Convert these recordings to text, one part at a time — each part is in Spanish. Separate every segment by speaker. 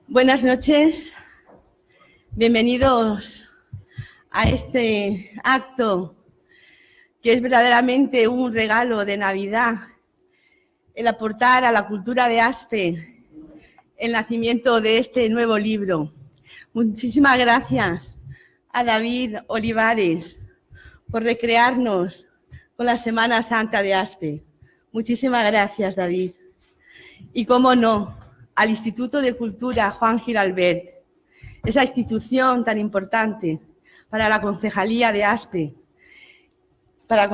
Speaker 1: Buenas noches, bienvenidos a este acto que es verdaderamente un regalo de Navidad, el aportar a la cultura de Aspe el nacimiento de este nuevo libro. Muchísimas gracias a David Olivares por recrearnos con la Semana Santa de Aspe. Muchísimas gracias, David. Y cómo no, al Instituto de Cultura Juan Giralbert, esa institución tan importante para la concejalía de Aspe, para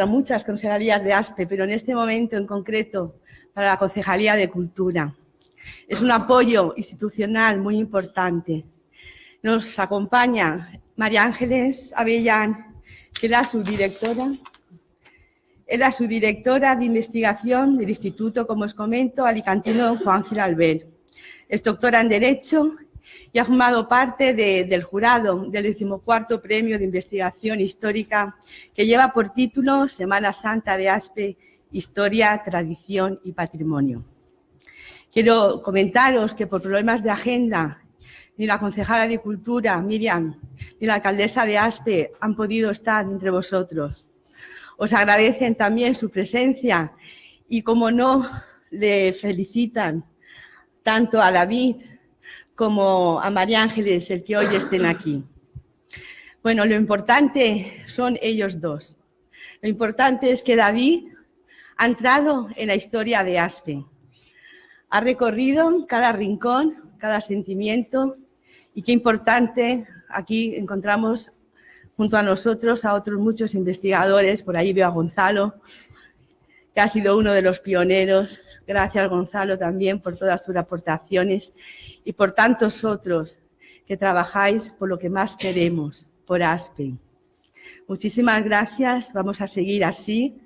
Speaker 1: muchas concejalías de Aspe, pero en este momento en concreto para la Concejalía de Cultura. Es un apoyo institucional muy importante. Nos acompaña María Ángeles Avellán, que era su directora. Era su directora de investigación del Instituto, como os comento, alicantino Juan Giralbert. Es doctora en Derecho y ha formado parte del jurado del 14º Premio de Investigación Histórica, que lleva por título Semana Santa de Aspe, Historia, Tradición y Patrimonio. Quiero comentaros que por problemas de agenda, ni la concejala de Cultura, Miriam, ni la alcaldesa de Aspe han podido estar entre vosotros. Os agradecen también su presencia y, como no, le felicitan tanto a David como a María Ángeles el que hoy estén aquí. Bueno, lo importante son ellos dos. Lo importante es que David ha entrado en la historia de Aspe. Ha recorrido cada rincón, cada sentimiento, y qué importante, aquí encontramos junto a nosotros a otros muchos investigadores. Por ahí veo a Gonzalo, que ha sido uno de los pioneros. Gracias, Gonzalo, también por todas tus aportaciones y por tantos otros que trabajáis por lo que más queremos, por Aspe. Muchísimas gracias. Vamos a seguir así,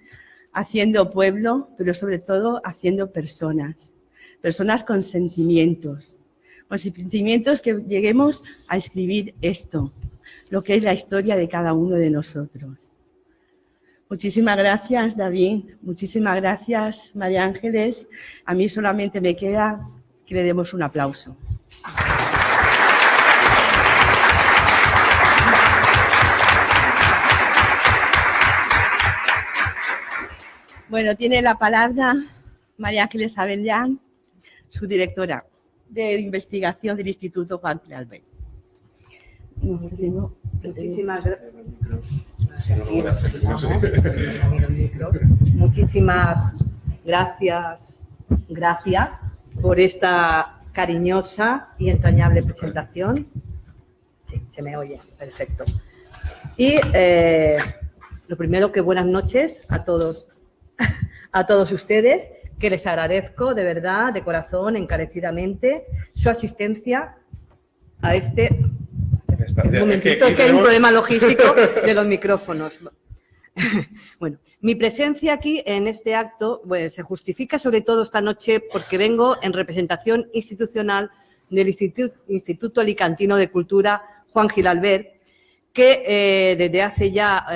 Speaker 1: haciendo pueblo, pero sobre todo haciendo personas con sentimientos que lleguemos a escribir esto, lo que es la historia de cada uno de nosotros. Muchísimas gracias, David. Muchísimas gracias, María Ángeles. A mí solamente me queda que le demos un aplauso. Bueno, tiene la palabra María Ángeles Avellán, su directora de investigación del Instituto Juan Giralbert.
Speaker 2: Muchísimas gracias. Muchísimas gracias por esta cariñosa y entrañable presentación. Sí, se me oye, perfecto. Y lo primero, que buenas noches a todos ustedes, que les agradezco de verdad, de corazón, encarecidamente, su asistencia a este... Un momentito, que hay un problema logístico de los micrófonos. Bueno, mi presencia aquí en este acto se justifica sobre todo esta noche porque vengo en representación institucional del Instituto Alicantino de Cultura Juan Giralbert, que desde hace ya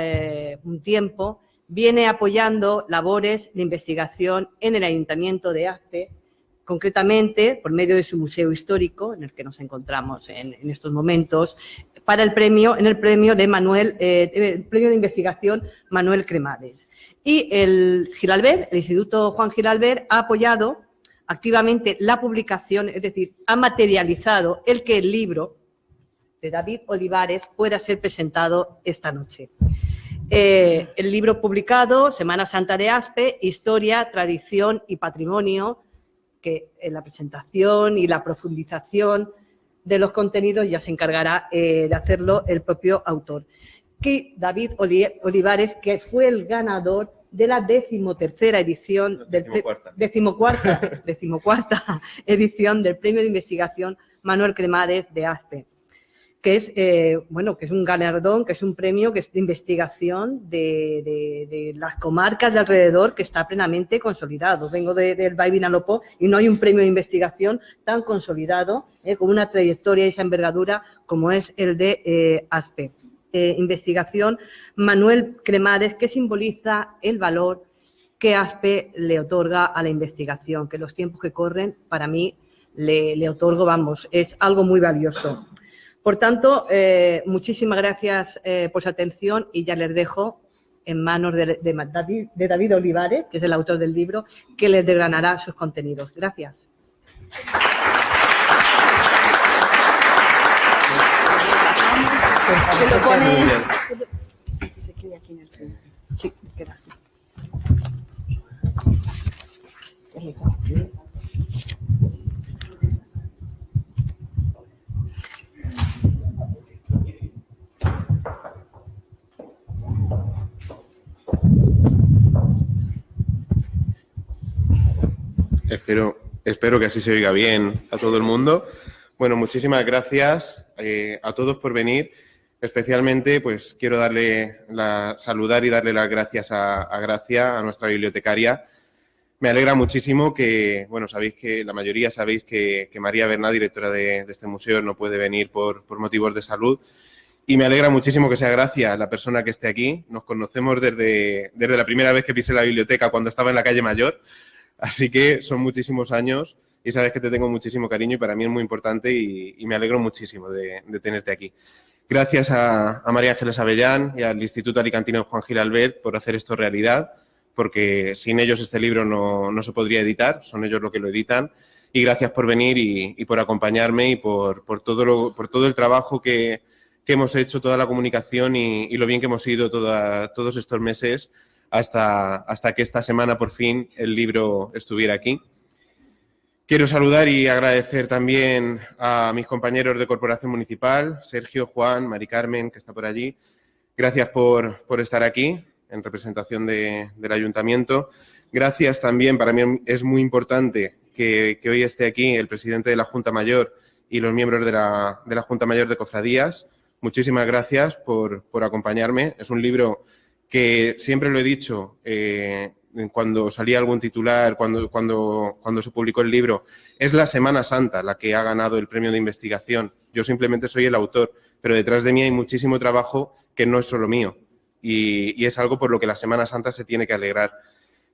Speaker 2: un tiempo viene apoyando labores de investigación en el Ayuntamiento de Aspe, concretamente por medio de su museo histórico, en el que nos encontramos en estos momentos, para el premio de investigación Manuel Cremades. Y el Instituto Juan Giralbert ha apoyado activamente la publicación, es decir, ha materializado el que el libro de David Olivares pueda ser presentado esta noche. El libro publicado, Semana Santa de Aspe, Historia, Tradición y Patrimonio, que en la presentación y la profundización de los contenidos ya se encargará de hacerlo el propio autor. Que David Olivares, que fue el ganador de la 13ª edición, decimocuarta edición del Premio de Investigación Manuel Cremades de Aspe, que es que es un galardón, que es un premio que es de investigación de las comarcas de alrededor, que está plenamente consolidado. Vengo del Baix Vinalopó y no hay un premio de investigación tan consolidado, con una trayectoria y esa envergadura como es el de Aspe. Investigación Manuel Cremades, que simboliza el valor que Aspe le otorga a la investigación, que en los tiempos que corren, para mí, le otorgo, vamos, es algo muy valioso. Por tanto, muchísimas gracias por su atención y ya les dejo en manos de David Olivares, que es el autor del libro, que les desgranará sus contenidos. Gracias.
Speaker 1: Te lo pones... Se queda aquí en el frente.
Speaker 2: Sí, queda aquí.
Speaker 3: Espero que así se oiga bien a todo el mundo. Bueno, muchísimas gracias a todos por venir. Especialmente, pues quiero saludar y darle las gracias a Gracia, a nuestra bibliotecaria. Me alegra muchísimo que, bueno, la mayoría sabéis que María Bernat, directora de este museo, no puede venir por motivos de salud. Y me alegra muchísimo que sea Gracia la persona que esté aquí. Nos conocemos desde la primera vez que pisé la biblioteca, cuando estaba en la calle Mayor. Así que son muchísimos años y sabes que te tengo muchísimo cariño y para mí es muy importante y me alegro muchísimo de tenerte aquí. Gracias a María Ángeles Avellán y al Instituto Alicantino Juan Gil Albert por hacer esto realidad, porque sin ellos este libro no se podría editar, son ellos los que lo editan. Y gracias por venir y por acompañarme y por todo el trabajo que hemos hecho, toda la comunicación y lo bien que hemos ido todos estos meses hasta que esta semana por fin el libro estuviera aquí. Quiero saludar y agradecer también a mis compañeros de Corporación Municipal, Sergio, Juan, Mari Carmen, que está por allí. Gracias por estar aquí en representación del Ayuntamiento. Gracias también, para mí es muy importante que hoy esté aquí el presidente de la Junta Mayor y los miembros de la Junta Mayor de Cofradías. Muchísimas gracias por acompañarme. Es un libro que siempre lo he dicho, cuando salía algún titular, cuando se publicó el libro, es la Semana Santa la que ha ganado el premio de investigación. Yo simplemente soy el autor, pero detrás de mí hay muchísimo trabajo que no es solo mío y es algo por lo que la Semana Santa se tiene que alegrar.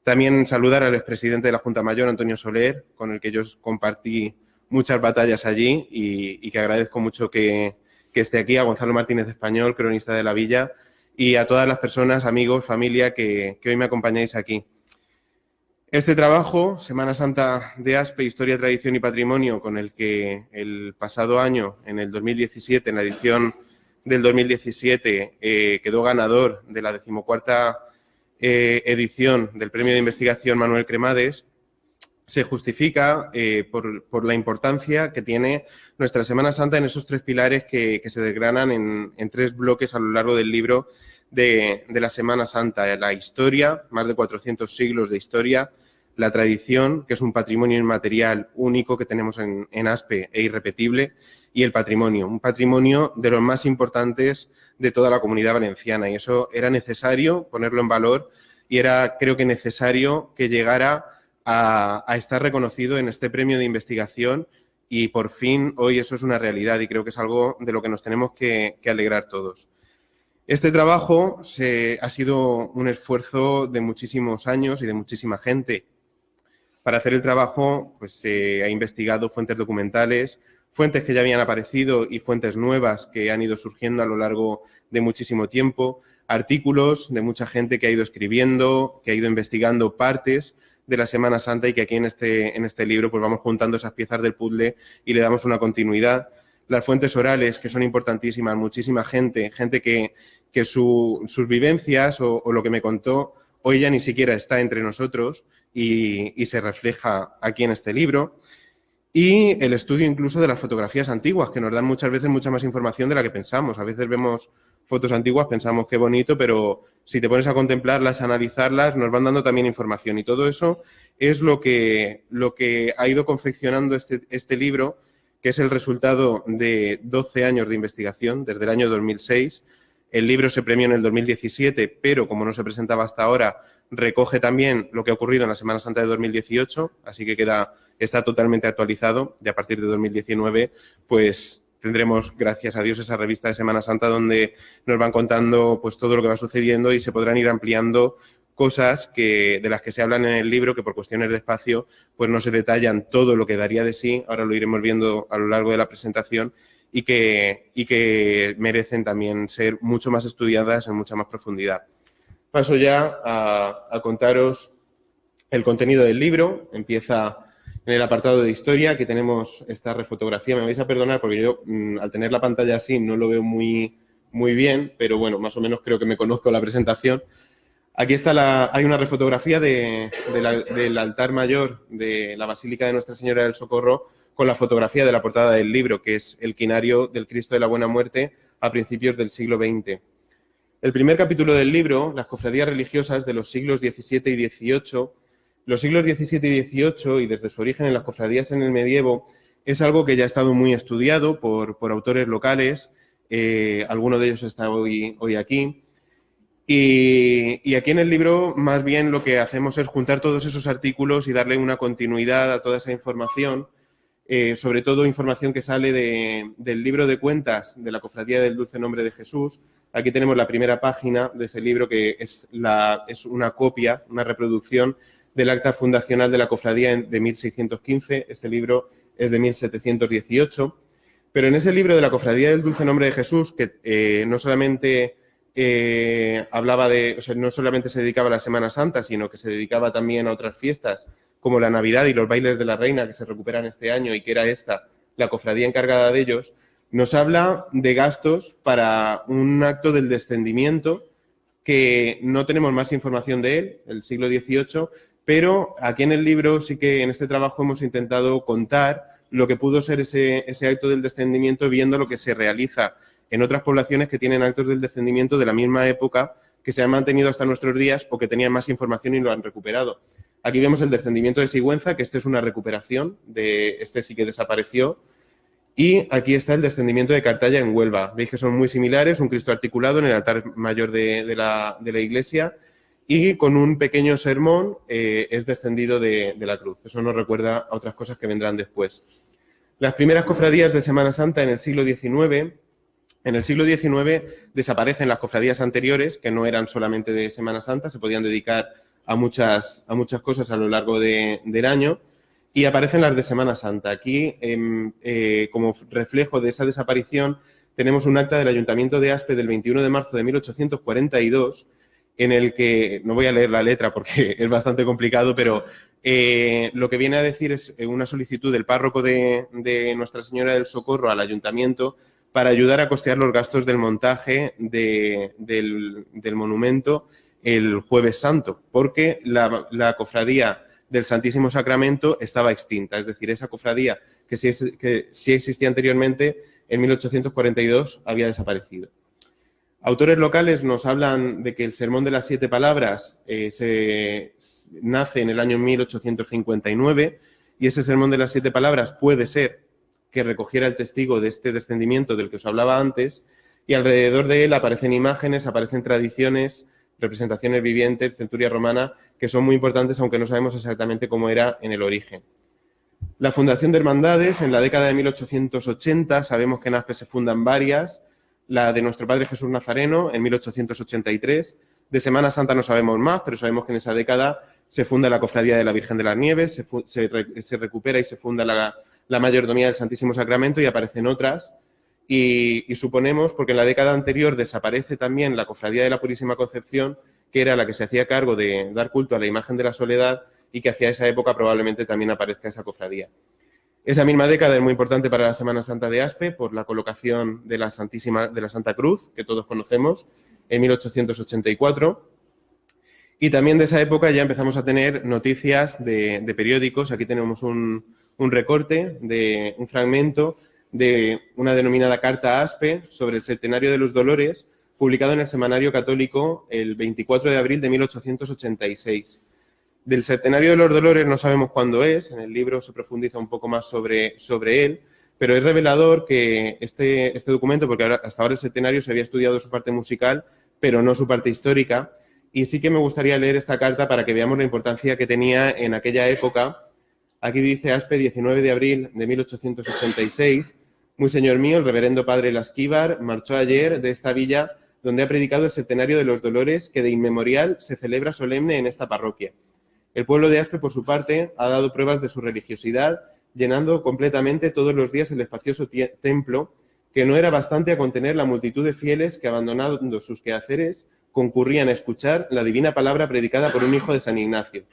Speaker 3: También saludar al expresidente de la Junta Mayor, Antonio Soler, con el que yo compartí muchas batallas allí y que agradezco mucho que esté aquí, a Gonzalo Martínez Español, cronista de la Villa, y a todas las personas, amigos, familia que hoy me acompañáis aquí. Este trabajo, Semana Santa de Aspe, Historia, Tradición y Patrimonio, con el que el pasado año, en el 2017, en la edición del 2017, quedó ganador de la 14ª edición del Premio de Investigación Manuel Cremades, se justifica por la importancia que tiene nuestra Semana Santa en esos tres pilares que se desgranan en tres bloques a lo largo del libro de la Semana Santa. La historia, más de 400 siglos de historia, la tradición, que es un patrimonio inmaterial único que tenemos en Aspe e irrepetible, y el patrimonio, un patrimonio de los más importantes de toda la Comunidad Valenciana. Y eso era necesario ponerlo en valor y era, creo que necesario que llegara a estar reconocido en este premio de investigación y por fin hoy eso es una realidad y creo que es algo de lo que nos tenemos que alegrar todos. Este trabajo ha sido un esfuerzo de muchísimos años y de muchísima gente. Para hacer el trabajo pues, se ha investigado fuentes documentales, fuentes que ya habían aparecido y fuentes nuevas que han ido surgiendo a lo largo de muchísimo tiempo, artículos de mucha gente que ha ido escribiendo, que ha ido investigando partes de la Semana Santa y que aquí en este libro pues vamos juntando esas piezas del puzzle y le damos una continuidad. Las fuentes orales, que son importantísimas, muchísima gente que sus vivencias o lo que me contó hoy ya ni siquiera está entre nosotros y se refleja aquí en este libro. Y el estudio incluso de las fotografías antiguas, que nos dan muchas veces mucha más información de la que pensamos. A veces vemos fotos antiguas, pensamos qué bonito, pero si te pones a contemplarlas, a analizarlas, nos van dando también información. Y todo eso es lo que ha ido confeccionando este libro, que es el resultado de 12 años de investigación, desde el año 2006. El libro se premió en el 2017, pero como no se presentaba hasta ahora, recoge también lo que ha ocurrido en la Semana Santa de 2018, así que está totalmente actualizado y a partir de 2019, pues tendremos, gracias a Dios, esa revista de Semana Santa donde nos van contando pues todo lo que va sucediendo y se podrán ir ampliando cosas de las que se hablan en el libro, que por cuestiones de espacio pues no se detallan todo lo que daría de sí, ahora lo iremos viendo a lo largo de la presentación, y que merecen también ser mucho más estudiadas en mucha más profundidad. Paso ya a contaros el contenido del libro. Empieza en el apartado de historia. Aquí tenemos esta refotografía. Me vais a perdonar porque yo, al tener la pantalla así, no lo veo muy bien, pero bueno, más o menos creo que me conozco la presentación. Aquí está hay una refotografía del altar mayor de la Basílica de Nuestra Señora del Socorro, con la fotografía de la portada del libro, que es el quinario del Cristo de la Buena Muerte a principios del siglo XX. El primer capítulo del libro, las cofradías religiosas de los siglos XVII y XVIII, los siglos XVII y XVIII, y desde su origen en las cofradías en el medievo, es algo que ya ha estado muy estudiado por autores locales. Alguno de ellos está hoy aquí. Y aquí en el libro, más bien, lo que hacemos es juntar todos esos artículos y darle una continuidad a toda esa información, sobre todo información que sale del libro de cuentas de la Cofradía del Dulce Nombre de Jesús. Aquí tenemos la primera página de ese libro, que es una copia, una reproducción del acta fundacional de la cofradía de 1615. Este libro es de 1718. Pero en ese libro de la Cofradía del Dulce Nombre de Jesús, que no solamente no solamente se dedicaba a la Semana Santa, sino que se dedicaba también a otras fiestas, como la Navidad y los bailes de la Reina, que se recuperan este año, y que era esta la cofradía encargada de ellos, nos habla de gastos para un acto del descendimiento que no tenemos más información de él, el siglo XVIII, pero aquí en el libro sí que en este trabajo hemos intentado contar lo que pudo ser ese acto del descendimiento, viendo lo que se realiza en otras poblaciones que tienen actos del descendimiento de la misma época, que se han mantenido hasta nuestros días o que tenían más información y lo han recuperado. Aquí vemos el descendimiento de Sigüenza, que este es una recuperación, este sí que desapareció. Y aquí está el descendimiento de Cartaya en Huelva. Veis que son muy similares, un Cristo articulado en el altar mayor de la iglesia, y con un pequeño sermón es descendido de la cruz. Eso nos recuerda a otras cosas que vendrán después. Las primeras cofradías de Semana Santa en el siglo XIX. En el siglo XIX desaparecen las cofradías anteriores, que no eran solamente de Semana Santa, se podían dedicar a muchas cosas a lo largo del año, y aparecen las de Semana Santa. Aquí, como reflejo de esa desaparición, tenemos un acta del Ayuntamiento de Aspe del 21 de marzo de 1842, en el que, no voy a leer la letra porque es bastante complicado, pero lo que viene a decir es una solicitud del párroco de Nuestra Señora del Socorro al Ayuntamiento para ayudar a costear los gastos del montaje del monumento el Jueves Santo, porque la cofradía del Santísimo Sacramento estaba extinta. Es decir, esa cofradía que sí existía anteriormente, en 1842 había desaparecido. Autores locales nos hablan de que el Sermón de las Siete Palabras nace en el año 1859, y ese Sermón de las Siete Palabras puede ser que recogiera el testigo de este descendimiento del que os hablaba antes, y alrededor de él aparecen imágenes, aparecen tradiciones, representaciones vivientes, centuria romana, que son muy importantes, aunque no sabemos exactamente cómo era en el origen. La fundación de hermandades, en la década de 1880, sabemos que en Aspe se fundan varias. La de Nuestro Padre Jesús Nazareno, en 1883. De Semana Santa no sabemos más, pero sabemos que en esa década se funda la Cofradía de la Virgen de las Nieves, se recupera y se funda la Mayordomía del Santísimo Sacramento, y aparecen otras. Y suponemos, porque en la década anterior desaparece también la Cofradía de la Purísima Concepción, que era la que se hacía cargo de dar culto a la imagen de la Soledad, y que hacia esa época probablemente también aparezca esa cofradía. Esa misma década es muy importante para la Semana Santa de Aspe por la colocación de la Santa Cruz, que todos conocemos, en 1884. Y también de esa época ya empezamos a tener noticias de periódicos. Aquí tenemos un recorte, de un fragmento de una denominada Carta a Aspe sobre el Centenario de los Dolores, publicado en el Semanario Católico el 24 de abril de 1886. Del Centenario de los Dolores no sabemos cuándo es, en el libro se profundiza un poco más sobre él, pero es revelador que este documento, porque hasta ahora el centenario se había estudiado su parte musical, pero no su parte histórica, y sí que me gustaría leer esta carta para que veamos la importancia que tenía en aquella época. Aquí dice: Aspe, 19 de abril de 1886, muy señor mío, el reverendo padre Lasquíbar marchó ayer de esta villa donde ha predicado el septenario de los dolores que de inmemorial se celebra solemne en esta parroquia. El pueblo de Aspe, por su parte, ha dado pruebas de su religiosidad, llenando completamente todos los días el espacioso templo, que no era bastante a contener la multitud de fieles que, abandonando sus quehaceres, concurrían a escuchar la divina palabra predicada por un hijo de San Ignacio.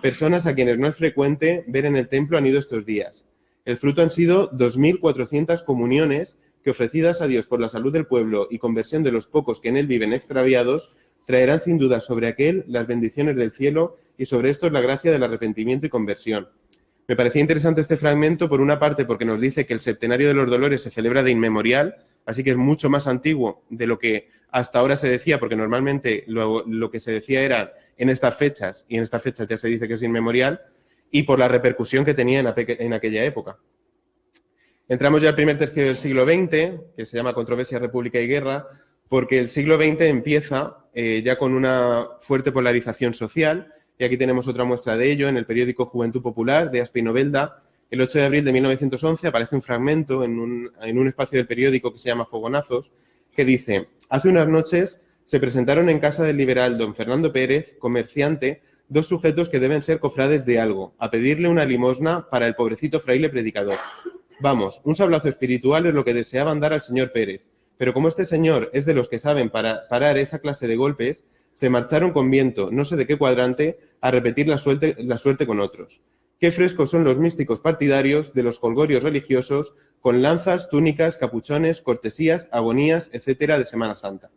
Speaker 3: Personas a quienes no es frecuente ver en el templo han ido estos días. El fruto han sido 2.400 comuniones que, ofrecidas a Dios por la salud del pueblo y conversión de los pocos que en él viven extraviados, traerán sin duda sobre aquel las bendiciones del cielo y sobre estos la gracia del arrepentimiento y conversión. Me parecía interesante este fragmento, por una parte, porque nos dice que el septenario de los dolores se celebra de inmemorial, así que es mucho más antiguo de lo que hasta ahora se decía, porque normalmente lo que se decía era en estas fechas, y en estas fechas ya se dice que es inmemorial, y por la repercusión que tenía en aquella época. Entramos ya al primer tercio del siglo XX, que se llama Controversia, República y Guerra, porque el siglo XX empieza ya con una fuerte polarización social, y aquí tenemos otra muestra de ello en el periódico Juventud Popular de Aspe y Novelda. El 8 de abril de 1911 aparece un fragmento en un espacio del periódico que se llama Fogonazos, que dice: hace unas noches se presentaron en casa del liberal don Fernando Pérez, comerciante, dos sujetos que deben ser cofrades de algo, a pedirle una limosna para el pobrecito fraile predicador. Vamos, un sablazo espiritual es lo que deseaban dar al señor Pérez, pero como este señor es de los que saben parar esa clase de golpes, se marcharon con viento, no sé de qué cuadrante, a repetir la suerte con otros. Qué frescos son los místicos partidarios de los jolgorios religiosos con lanzas, túnicas, capuchones, cortesías, agonías, etcétera, de Semana Santa.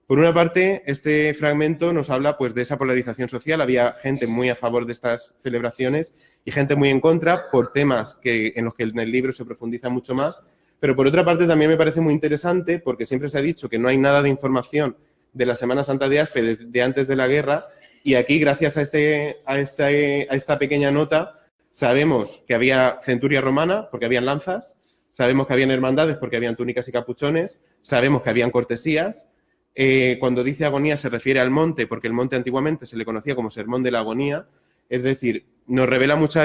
Speaker 3: Por una parte, este fragmento nos habla pues de esa polarización social. Había gente muy a favor de estas celebraciones y gente muy en contra por temas en los que en el libro se profundiza mucho más. Pero por otra parte también me parece muy interesante porque siempre se ha dicho que no hay nada de información de la Semana Santa de Aspe de antes de la guerra, y aquí, gracias a esta pequeña nota, sabemos que había centuria romana porque habían lanzas, sabemos que habían hermandades porque habían túnicas y capuchones, sabemos que habían cortesías. Cuando dice agonía se refiere al monte, porque el monte antiguamente se le conocía como Sermón de la Agonía, es decir, nos revela mucha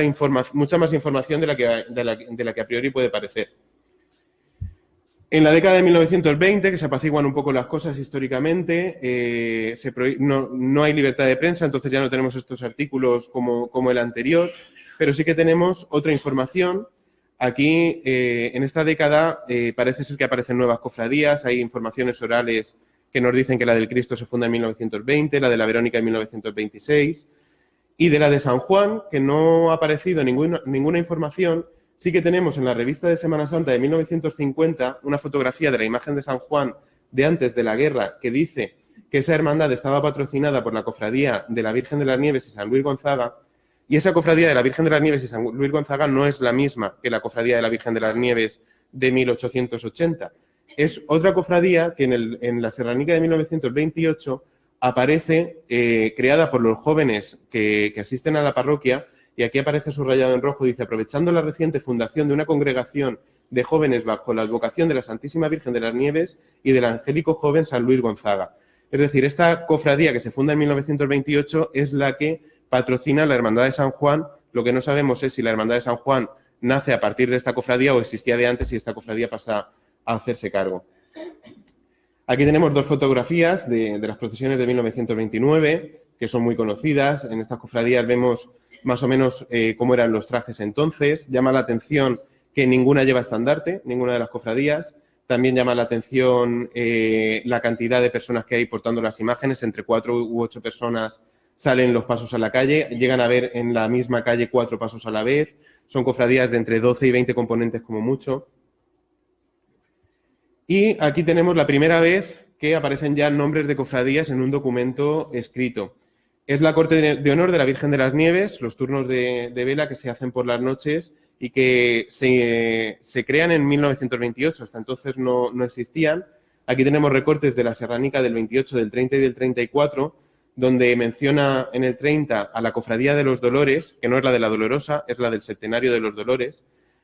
Speaker 3: más información de la que a priori puede parecer. En la década de 1920, que se apaciguan un poco las cosas históricamente, no hay libertad de prensa, entonces ya no tenemos estos artículos como el anterior, pero sí que tenemos otra información. Aquí, en esta década, parece ser que aparecen nuevas cofradías, hay informaciones orales que nos dicen que la del Cristo se funda en 1920, la de la Verónica en 1926, y de la de San Juan, que no ha aparecido ninguna información. Sí que tenemos en la revista de Semana Santa de 1950 una fotografía de la imagen de San Juan de antes de la guerra que dice que esa hermandad estaba patrocinada por la cofradía de la Virgen de las Nieves y San Luis Gonzaga, y esa cofradía de la Virgen de las Nieves y San Luis Gonzaga no es la misma que la cofradía de la Virgen de las Nieves de 1880. Es otra cofradía que en la Serranica de 1928 aparece creada por los jóvenes que asisten a la parroquia. Y aquí aparece subrayado en rojo, dice: aprovechando la reciente fundación de una congregación de jóvenes bajo la advocación de la Santísima Virgen de las Nieves y del angélico joven San Luis Gonzaga. Es decir, esta cofradía que se funda en 1928 es la que patrocina la Hermandad de San Juan. Lo que no sabemos es si la Hermandad de San Juan nace a partir de esta cofradía o existía de antes y esta cofradía pasa a hacerse cargo. Aquí tenemos dos fotografías de las procesiones de 1929, que son muy conocidas. En estas cofradías vemos más o menos cómo eran los trajes entonces. Llama la atención que ninguna lleva estandarte, ninguna de las cofradías. También llama la atención la cantidad de personas que hay portando las imágenes. Entre 4 u 8 personas salen los pasos a la calle. Llegan a ver en la misma calle 4 pasos a la vez. Son cofradías de entre 12 y 20 componentes como mucho. Y aquí tenemos la primera vez que aparecen ya nombres de cofradías en un documento escrito. Es la corte de honor de la Virgen de las Nieves, los turnos de vela que se hacen por las noches y que se crean en 1928, hasta entonces no existían. Aquí tenemos recortes de la Serranica del 28, del 30 y del 34, donde menciona en el 30 a la Cofradía de los Dolores, que no es la de la Dolorosa, es la del Septenario de los Dolores,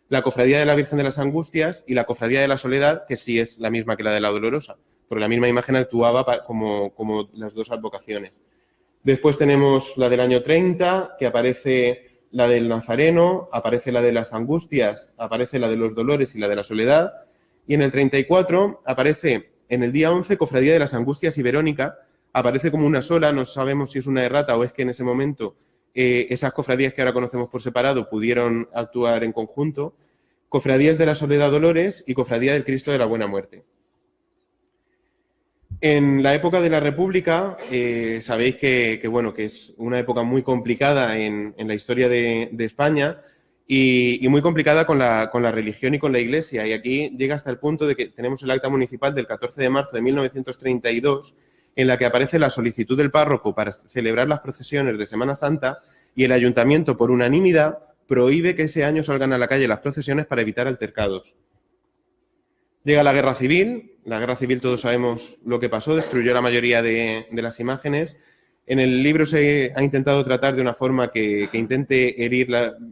Speaker 3: la Cofradía de la Virgen de las Angustias y la Cofradía de la Soledad, que sí es la misma que la de la Dolorosa, porque la misma imagen actuaba como las dos advocaciones. Después tenemos la del año 30, que aparece la del Nazareno, aparece la de las Angustias, aparece la de los Dolores y la de la Soledad. Y en el 34 aparece En el día 11, Cofradía de las Angustias y Verónica, aparece como una sola, no sabemos si es una errata o es que en ese momento esas cofradías que ahora conocemos por separado pudieron actuar en conjunto. Cofradías de la Soledad Dolores y Cofradía del Cristo de la Buena Muerte. En la época de la República, sabéis que es una época muy complicada en la historia de España y muy complicada con la religión y con la Iglesia. Y aquí llega hasta el punto de que tenemos el acta municipal del 14 de marzo de 1932, en la que aparece la solicitud del párroco para celebrar las procesiones de Semana Santa y el ayuntamiento, por unanimidad, prohíbe que ese año salgan a la calle las procesiones para evitar altercados. Llega la Guerra Civil todos sabemos lo que pasó, destruyó la mayoría de las imágenes. En el libro se ha intentado tratar de una forma que intente herir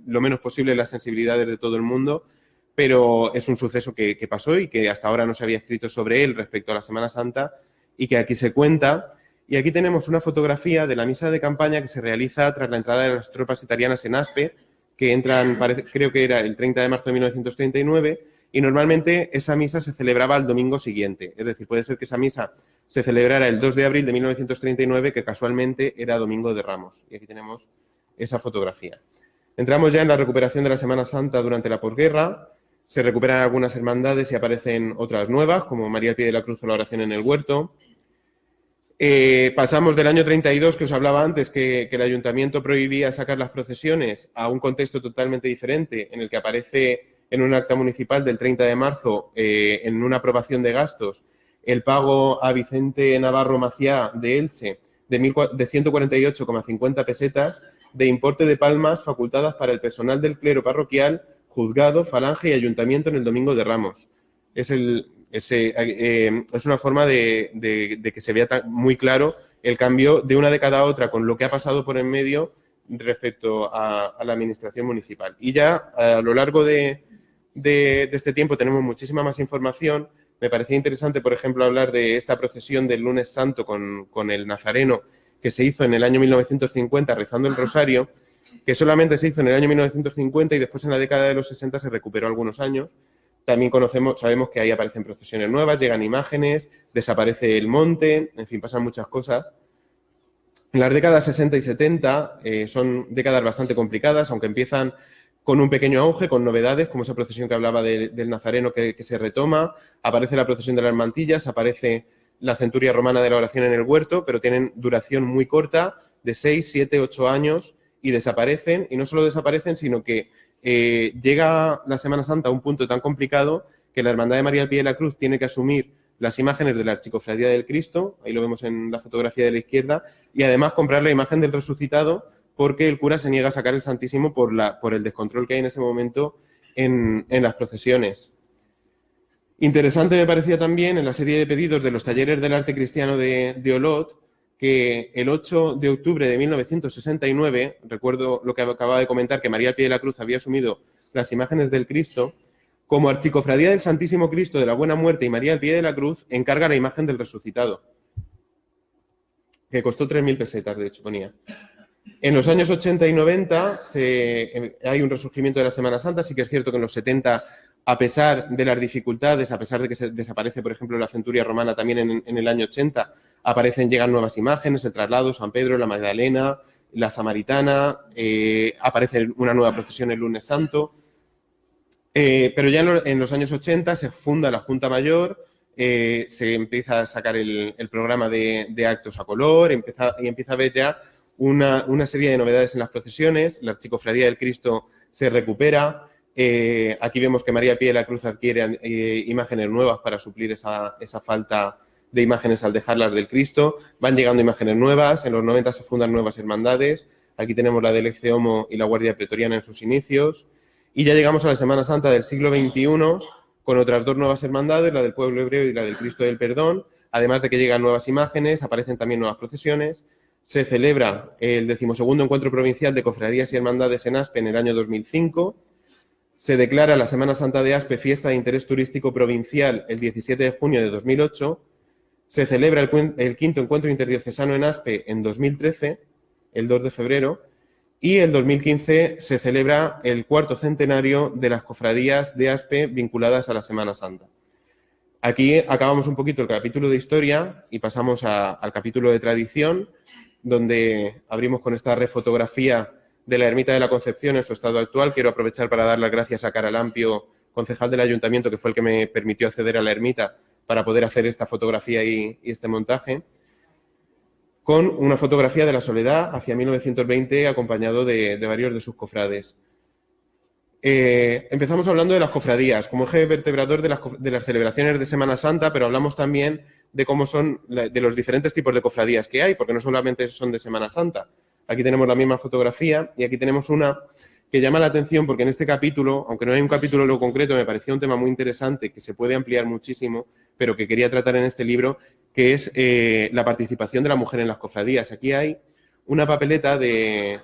Speaker 3: lo menos posible las sensibilidades de todo el mundo, pero es un suceso que pasó y que hasta ahora no se había escrito sobre él respecto a la Semana Santa y que aquí se cuenta. Y aquí tenemos una fotografía de la misa de campaña que se realiza tras la entrada de las tropas italianas en Aspe, que entran, creo que era el 30 de marzo de 1939, y normalmente esa misa se celebraba el domingo siguiente. Es decir, puede ser que esa misa se celebrara el 2 de abril de 1939, que casualmente era Domingo de Ramos. Y aquí tenemos esa fotografía. Entramos ya en la recuperación de la Semana Santa durante la posguerra. Se recuperan algunas hermandades y aparecen otras nuevas, como María al Pie de la Cruz o la Oración en el Huerto. Pasamos del año 32, que os hablaba antes, que el ayuntamiento prohibía sacar las procesiones, a un contexto totalmente diferente, en el que aparece en un acta municipal del 30 de marzo, en una aprobación de gastos, el pago a Vicente Navarro Maciá de Elche de 148,50 pesetas de importe de palmas facultadas para el personal del clero parroquial, juzgado, falange y ayuntamiento en el Domingo de Ramos. Es una forma de que se vea muy claro el cambio de una década a otra con lo que ha pasado por en medio respecto a la administración municipal. Y ya a lo largo de este tiempo tenemos muchísima más información. Me parecía interesante, por ejemplo, hablar de esta procesión del Lunes Santo con el Nazareno que se hizo en el año 1950 rezando el Rosario, que solamente se hizo en el año 1950 y después en la década de los 60 se recuperó algunos años. También sabemos que ahí aparecen procesiones nuevas, llegan imágenes, desaparece el monte, en fin, pasan muchas cosas. En las décadas 60 y 70 son décadas bastante complicadas, aunque empiezan con un pequeño auge, con novedades, como esa procesión que hablaba del Nazareno que se retoma, aparece la procesión de las mantillas, aparece la centuria romana de la Oración en el Huerto, pero tienen duración muy corta, de 6, 7, 8 años, y desaparecen, y no solo desaparecen, sino que llega la Semana Santa a un punto tan complicado que la Hermandad de María al Pie de la Cruz tiene que asumir las imágenes de la Archicofradía del Cristo, ahí lo vemos en la fotografía de la izquierda, y además comprar la imagen del Resucitado, porque el cura se niega a sacar el Santísimo por el descontrol que hay en ese momento en las procesiones. Interesante me parecía también en la serie de pedidos de los talleres del arte cristiano de Olot, que el 8 de octubre de 1969, recuerdo lo que acababa de comentar, que María al Pie de la Cruz había asumido las imágenes del Cristo, como Archicofradía del Santísimo Cristo de la Buena Muerte y María al Pie de la Cruz, encarga la imagen del Resucitado, que costó 3.000 pesetas, de hecho, ponía. En los años 80 y 90 hay un resurgimiento de la Semana Santa. Sí que es cierto que en los 70, a pesar de las dificultades, a pesar de que se desaparece, por ejemplo, la centuria romana también en el año 80, llegan nuevas imágenes, el traslado, San Pedro, la Magdalena, la Samaritana, aparece una nueva procesión el Lunes Santo. Pero ya en los años 80 se funda la Junta Mayor, se empieza a sacar el programa de actos a color, y empieza a haber ya una serie de novedades en las procesiones. La Archicofradía del Cristo se recupera. Aquí vemos que María al Pie de la Cruz adquiere imágenes nuevas para suplir esa falta de imágenes al dejarlas del Cristo. Van llegando imágenes nuevas. En los 90 se fundan nuevas hermandades. Aquí tenemos la del Ecce Homo y la Guardia Pretoriana en sus inicios. Y ya llegamos a la Semana Santa del siglo XXI con otras dos nuevas hermandades, la del Pueblo Hebreo y la del Cristo del Perdón. Además de que llegan nuevas imágenes, aparecen también nuevas procesiones. Se celebra el 12º Encuentro Provincial de Cofradías y Hermandades en Aspe en el año 2005. Se declara la Semana Santa de Aspe fiesta de interés turístico provincial el 17 de junio de 2008. Se celebra el 5º Encuentro Interdiocesano en Aspe en 2013, el 2 de febrero. Y el 2015 se celebra el 4º centenario de las cofradías de Aspe vinculadas a la Semana Santa. Aquí acabamos un poquito el capítulo de historia y pasamos al capítulo de tradición, donde abrimos con esta refotografía de la Ermita de la Concepción en su estado actual. Quiero aprovechar para dar las gracias a Caralampio, concejal del Ayuntamiento, que fue el que me permitió acceder a la ermita para poder hacer esta fotografía y este montaje, con una fotografía de la Soledad hacia 1920, acompañado de varios de sus cofrades. Empezamos hablando de las cofradías, como eje vertebrador de las celebraciones de Semana Santa, pero hablamos también de cómo son, de los diferentes tipos de cofradías que hay, porque no solamente son de Semana Santa. Aquí tenemos la misma fotografía y aquí tenemos una que llama la atención porque en este capítulo, aunque no hay un capítulo en lo concreto, me parecía un tema muy interesante que se puede ampliar muchísimo, pero que quería tratar en este libro, que es la participación de la mujer en las cofradías. Aquí hay una papeleta sobre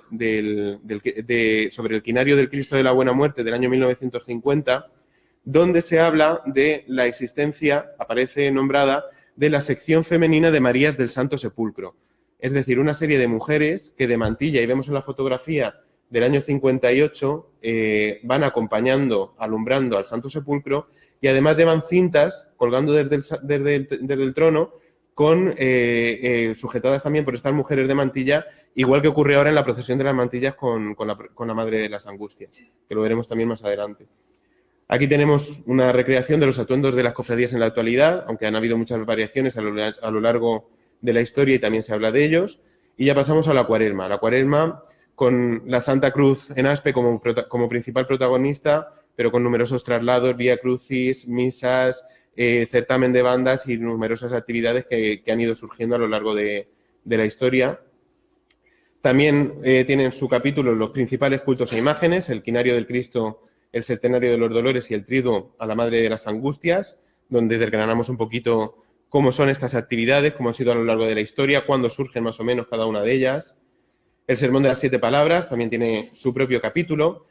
Speaker 3: el quinario del Cristo de la Buena Muerte del año 1950, donde se habla de la existencia, aparece nombrada, de la sección femenina de Marías del Santo Sepulcro. Es decir, una serie de mujeres que de mantilla, y vemos en la fotografía del año 58, van acompañando, alumbrando al Santo Sepulcro y además llevan cintas colgando desde el trono sujetadas también por estas mujeres de mantilla, igual que ocurre ahora en la procesión de las mantillas con la Madre de las Angustias, que lo veremos también más adelante. Aquí tenemos una recreación de los atuendos de las cofradías en la actualidad, aunque han habido muchas variaciones a lo largo de la historia y también se habla de ellos. Y ya pasamos a la Cuaresma. La Cuaresma con la Santa Cruz en Aspe como principal protagonista, pero con numerosos traslados, vía crucis, misas, certamen de bandas y numerosas actividades que han ido surgiendo a lo largo de la historia. También tienen su capítulo los principales cultos e imágenes, el quinario del Cristo, el septenario de los dolores y el triduo a la Madre de las Angustias, donde desgranamos un poquito cómo son estas actividades, cómo han sido a lo largo de la historia, cuándo surgen más o menos cada una de ellas. El Sermón de las 7 Palabras también tiene su propio capítulo.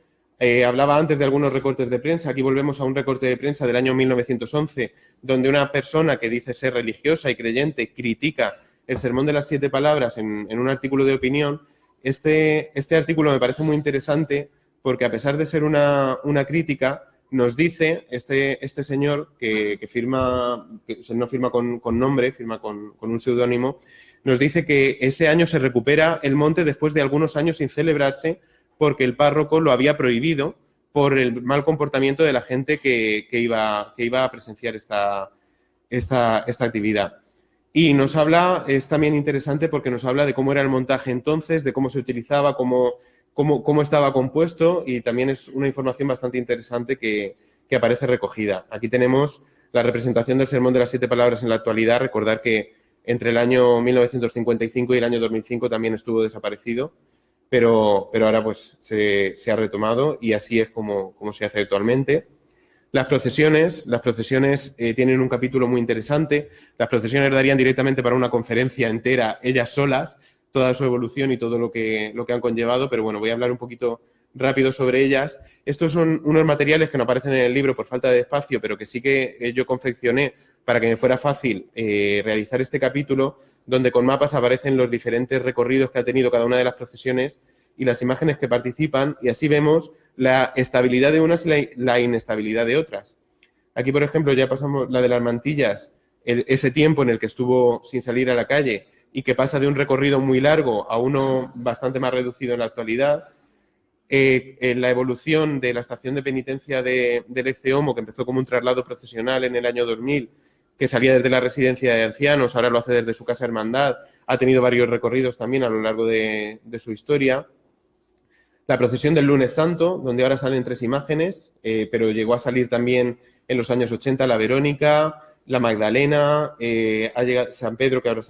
Speaker 3: Hablaba antes de algunos recortes de prensa, aquí volvemos a un recorte de prensa del año 1911, donde una persona que dice ser religiosa y creyente critica el Sermón de las 7 Palabras en un artículo de opinión. Este artículo me parece muy interesante porque a pesar de ser una crítica, nos dice este señor que no firma con nombre, firma con un seudónimo, nos dice que ese año se recupera el monte después de algunos años sin celebrarse porque el párroco lo había prohibido por el mal comportamiento de la gente que iba a presenciar esta actividad. Y nos habla, es también interesante porque nos habla de cómo era el montaje entonces, de cómo se utilizaba, cómo estaba compuesto, y también es una información bastante interesante que aparece recogida. Aquí tenemos la representación del Sermón de las 7 Palabras en la actualidad. Recordar que entre el año 1955 y el año 2005 también estuvo desaparecido, pero ahora pues se ha retomado y así es como se hace actualmente. Las procesiones tienen un capítulo muy interesante. Las procesiones darían directamente para una conferencia entera, ellas solas, toda su evolución y todo lo que han conllevado, pero bueno, voy a hablar un poquito rápido sobre ellas. Estos son unos materiales que no aparecen en el libro por falta de espacio, pero que sí que yo confeccioné para que me fuera fácil realizar este capítulo, donde con mapas aparecen los diferentes recorridos que ha tenido cada una de las procesiones y las imágenes que participan, y así vemos la estabilidad de unas y la inestabilidad de otras. Aquí, por ejemplo, ya pasamos la de las mantillas, ese tiempo en el que estuvo sin salir a la calle y que pasa de un recorrido muy largo a uno bastante más reducido en la actualidad. La evolución de la estación de penitencia del Ecce-Homo, que empezó como un traslado procesional en el año 2000, que salía desde la residencia de ancianos, ahora lo hace desde su casa hermandad, ha tenido varios recorridos también a lo largo de su historia. La procesión del Lunes Santo, donde ahora salen 3 imágenes, pero llegó a salir también en los años 80 la Verónica, la Magdalena, ha llegado San Pedro, que ahora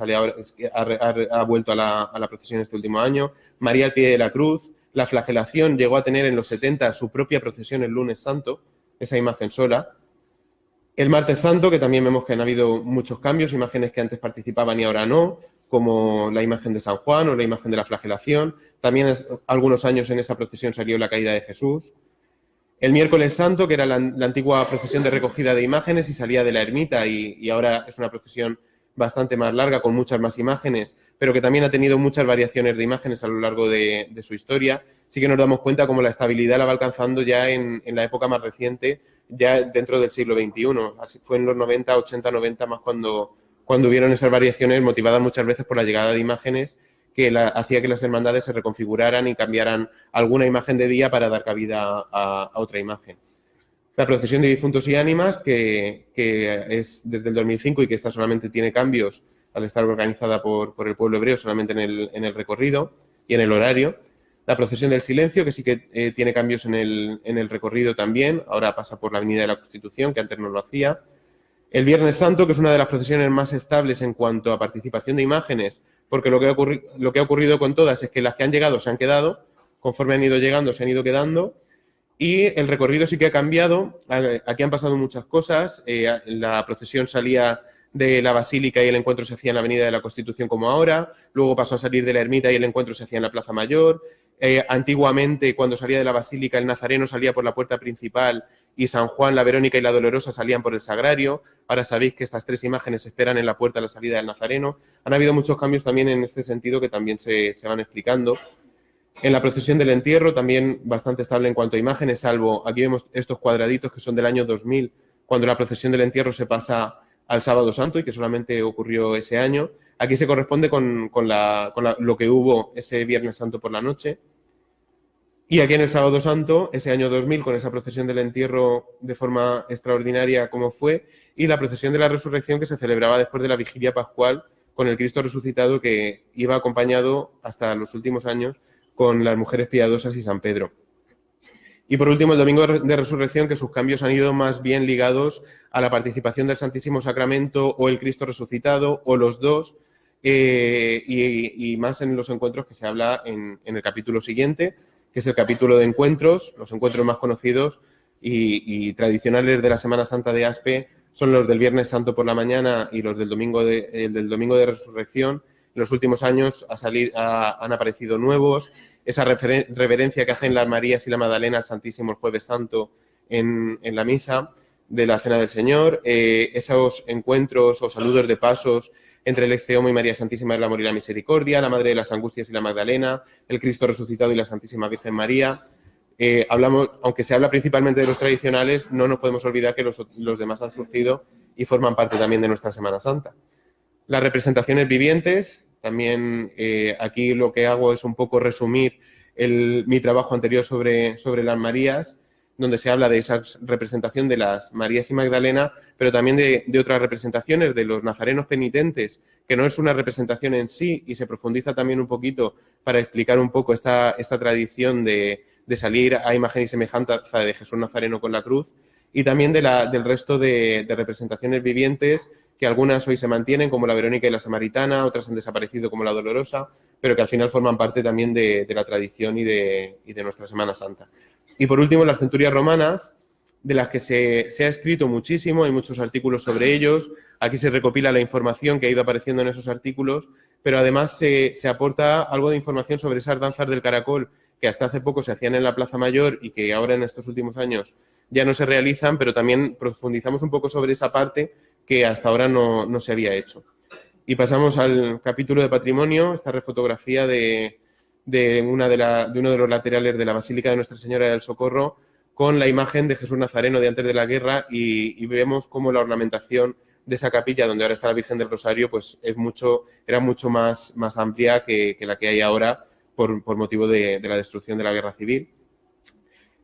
Speaker 3: ha vuelto a la procesión este último año, María al pie de la cruz. La flagelación llegó a tener en los 70 su propia procesión el Lunes Santo, esa imagen sola. El Martes Santo, que también vemos que han habido muchos cambios, imágenes que antes participaban y ahora no, como la imagen de San Juan o la imagen de la flagelación. También algunos años en esa procesión salió la caída de Jesús. El Miércoles Santo, que era la antigua procesión de recogida de imágenes y salía de la ermita y ahora es una procesión bastante más larga, con muchas más imágenes, pero que también ha tenido muchas variaciones de imágenes a lo largo de su historia, sí que nos damos cuenta cómo la estabilidad la va alcanzando ya en la época más reciente, ya dentro del siglo XXI. Así fue en los 90, 80, 90 más cuando hubieron esas variaciones motivadas muchas veces por la llegada de imágenes que hacía que las hermandades se reconfiguraran y cambiaran alguna imagen de día para dar cabida a otra imagen. La procesión de difuntos y ánimas, que es desde el 2005 y que esta solamente tiene cambios al estar organizada por el pueblo hebreo solamente en el recorrido y en el horario. La procesión del silencio, que sí que tiene cambios en el recorrido también, ahora pasa por la Avenida de la Constitución, que antes no lo hacía. El Viernes Santo, que es una de las procesiones más estables en cuanto a participación de imágenes, porque lo que ha ocurrido con todas es que las que han llegado se han quedado, conforme han ido llegando se han ido quedando, y el recorrido sí que ha cambiado. Aquí han pasado muchas cosas. La procesión salía de la Basílica y el encuentro se hacía en la Avenida de la Constitución como ahora, luego pasó a salir de la Ermita y el encuentro se hacía en la Plaza Mayor. Antiguamente, cuando salía de la Basílica, el Nazareno salía por la puerta principal y San Juan, la Verónica y la Dolorosa salían por el Sagrario. Ahora sabéis que estas tres imágenes esperan en la puerta a la salida del Nazareno. Han habido muchos cambios también en este sentido que también se van explicando. En la procesión del entierro también bastante estable en cuanto a imágenes, salvo aquí vemos estos cuadraditos que son del año 2000, cuando la procesión del entierro se pasa al Sábado Santo y que solamente ocurrió ese año. Aquí se corresponde con lo que hubo ese Viernes Santo por la noche. Y aquí en el Sábado Santo, ese año 2000, con esa procesión del entierro de forma extraordinaria como fue, y la procesión de la resurrección que se celebraba después de la vigilia pascual con el Cristo resucitado, que iba acompañado hasta los últimos años con las mujeres piadosas y San Pedro. Y por último, el Domingo de Resurrección, que sus cambios han ido más bien ligados a la participación del Santísimo Sacramento o el Cristo resucitado, o los dos, y más en los encuentros que se habla en el capítulo siguiente, que es el capítulo de encuentros. Los encuentros más conocidos y tradicionales de la Semana Santa de Aspe son los del Viernes Santo por la mañana y los del Domingo de Resurrección. En los últimos años han aparecido nuevos. Esa reverencia que hacen las Marías y la Magdalena al Santísimo el Jueves Santo en la misa de la Cena del Señor, esos encuentros o saludos de pasos entre el Exceomo y María Santísima del Amor y la Misericordia, la Madre de las Angustias y la Magdalena, el Cristo resucitado y la Santísima Virgen María. Aunque se habla principalmente de los tradicionales, no nos podemos olvidar que los demás han surgido y forman parte también de nuestra Semana Santa. Las representaciones vivientes, también aquí lo que hago es un poco resumir mi trabajo anterior sobre las Marías, donde se habla de esa representación de las Marías y Magdalena, pero también de otras representaciones de los nazarenos penitentes, que no es una representación en sí, y se profundiza también un poquito para explicar un poco esta tradición de salir a imagen y semejanza de Jesús Nazareno con la cruz, y también del resto de representaciones vivientes, que algunas hoy se mantienen, como la Verónica y la Samaritana, otras han desaparecido, como la Dolorosa, pero que al final forman parte también de la tradición y de nuestra Semana Santa. Y por último, las centurias romanas, de las que se ha escrito muchísimo, hay muchos artículos sobre ellos. Aquí se recopila la información que ha ido apareciendo en esos artículos, pero además se aporta algo de información sobre esas danzas del caracol que hasta hace poco se hacían en la Plaza Mayor y que ahora en estos últimos años ya no se realizan, pero también profundizamos un poco sobre esa parte que hasta ahora no se había hecho. Y pasamos al capítulo de patrimonio, esta refotografía de uno de los laterales de la Basílica de Nuestra Señora del Socorro, con la imagen de Jesús Nazareno de antes de la guerra, y vemos cómo la ornamentación de esa capilla, donde ahora está la Virgen del Rosario, pues era mucho más amplia que la que hay ahora por motivo de la destrucción de la Guerra Civil.